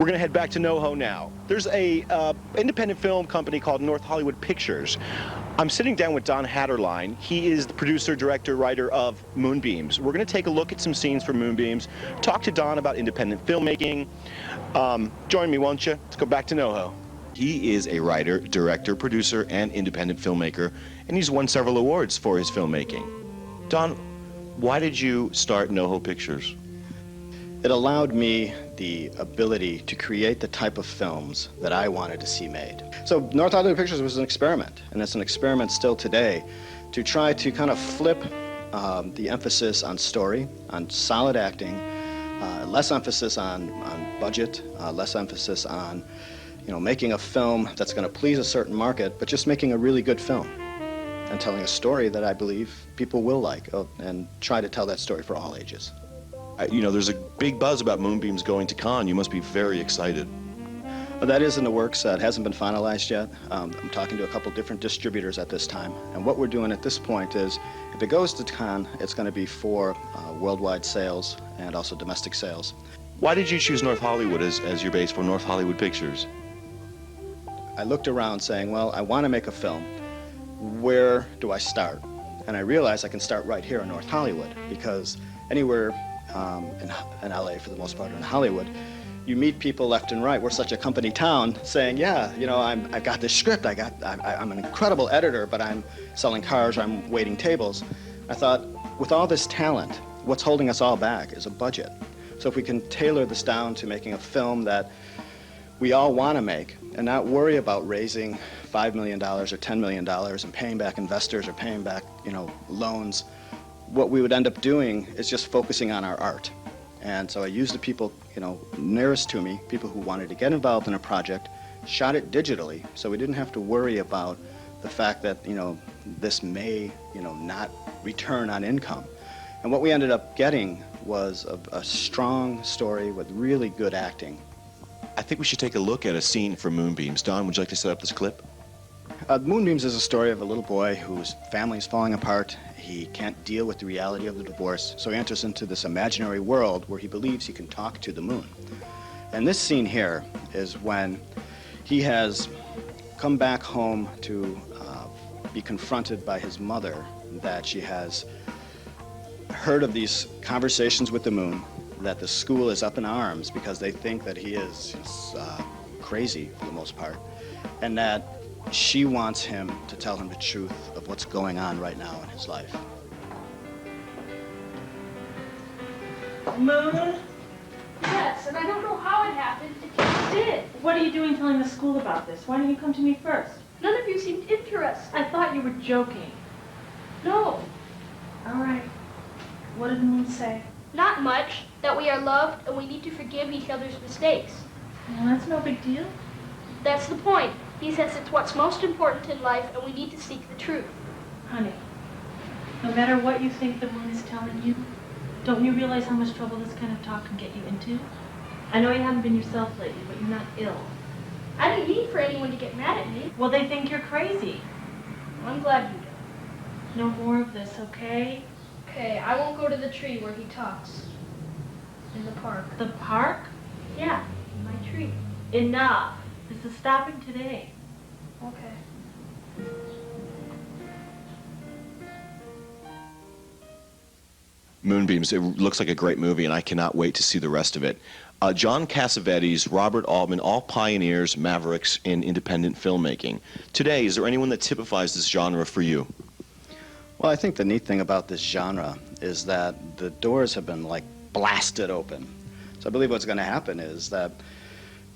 We're going to head back to NoHo now. There's a independent film company called North Hollywood Pictures. I'm sitting down with Don Haderlein. He is the producer, director, writer of Moonbeams. We're going to take a look at some scenes from Moonbeams, talk to Don about independent filmmaking. Join me, won't you? Let's go back to NoHo. He is a writer, director, producer, and independent filmmaker, and he's won several awards for his filmmaking. Don, why did you start NoHo Pictures? It allowed me the ability to create the type of films that I wanted to see made. So North Hollywood Pictures was an experiment, and it's an experiment still today, to try to kind of flip the emphasis on story, on solid acting, less emphasis on budget, less emphasis on making a film that's going to please a certain market, but just making a really good film and telling a story that I believe people will like, and try to tell that story for all ages. There's a big buzz about Moonbeams going to Cannes. You must be very excited. Well, that is in the works. It hasn't been finalized yet. I'm talking to a couple different distributors at this time. And what we're doing at this point is, if it goes to Cannes, it's going to be for worldwide sales and also domestic sales. Why did you choose North Hollywood as your base for North Hollywood Pictures? I looked around saying, well, I want to make a film. Where do I start? And I realized I can start right here in North Hollywood, because anywhere in LA, for the most part, or in Hollywood, you meet people left and right. We're such a company town, saying, yeah, I've got this script, I'm an incredible editor, but I'm selling cars, or I'm waiting tables. I thought, with all this talent, what's holding us all back is a budget. So if we can tailor this down to making a film that we all want to make, and not worry about raising $5 million or $10 million and paying back investors or paying back, loans, what we would end up doing is just focusing on our art. And so I used the people, nearest to me, people who wanted to get involved in a project, shot it digitally, so we didn't have to worry about the fact that, this may, not return on income. And what we ended up getting was a strong story with really good acting. I think we should take a look at a scene from Moonbeams. Don, would you like to set up this clip? Moonbeams is a story of a little boy whose family is falling apart. He can't deal with the reality of the divorce, so he enters into this imaginary world where he believes he can talk to the moon. And this scene here is when he has come back home to be confronted by his mother, that she has heard of these conversations with the moon, that the school is up in arms because they think that he is crazy for the most part, and that she wants him to tell him the truth of what's going on right now in his life. Moon? Yes, and I don't know how it happened. It just did. What are you doing telling the school about this? Why didn't you come to me first? None of you seemed interested. I thought you were joking. No, All right. What did Moon say? not much. That we are loved and we need to forgive each other's mistakes. Well, that's no big deal. That's the point. He says it's what's most important in life and we need to seek the truth. Honey, no matter what you think the moon is telling you, don't you realize how much trouble this kind of talk can get you into? I know you haven't been yourself lately, but you're not ill. I didn't mean for anyone to get mad at me. Well, they think you're crazy. Well, I'm glad you do. No more of this, okay? Okay, I won't go to the tree where he talks. In the park. The park? Yeah, my tree. Enough. This is stopping today. Okay. Moonbeams, it looks like a great movie, and I cannot wait to see the rest of it. John Cassavetes, Robert Altman, all pioneers, mavericks in independent filmmaking. Today, is there anyone that typifies this genre for you? Well, I think the neat thing about this genre is that the doors have been blasted open. So I believe what's going to happen is that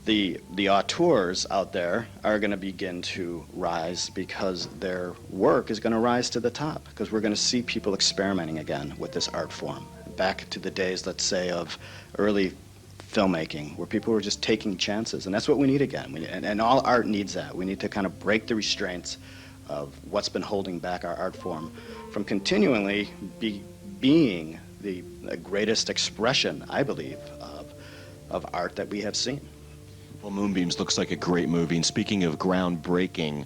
the auteurs out there are going to begin to rise, because their work is going to rise to the top, because we're going to see people experimenting again with this art form. Back to the days, let's say, of early filmmaking, where people were just taking chances, and that's what we need again. And all art needs that. We need to kind of break the restraints of what's been holding back our art form from continually being the greatest expression, I believe, of art that we have seen. Well, Moonbeams looks like a great movie, and speaking of groundbreaking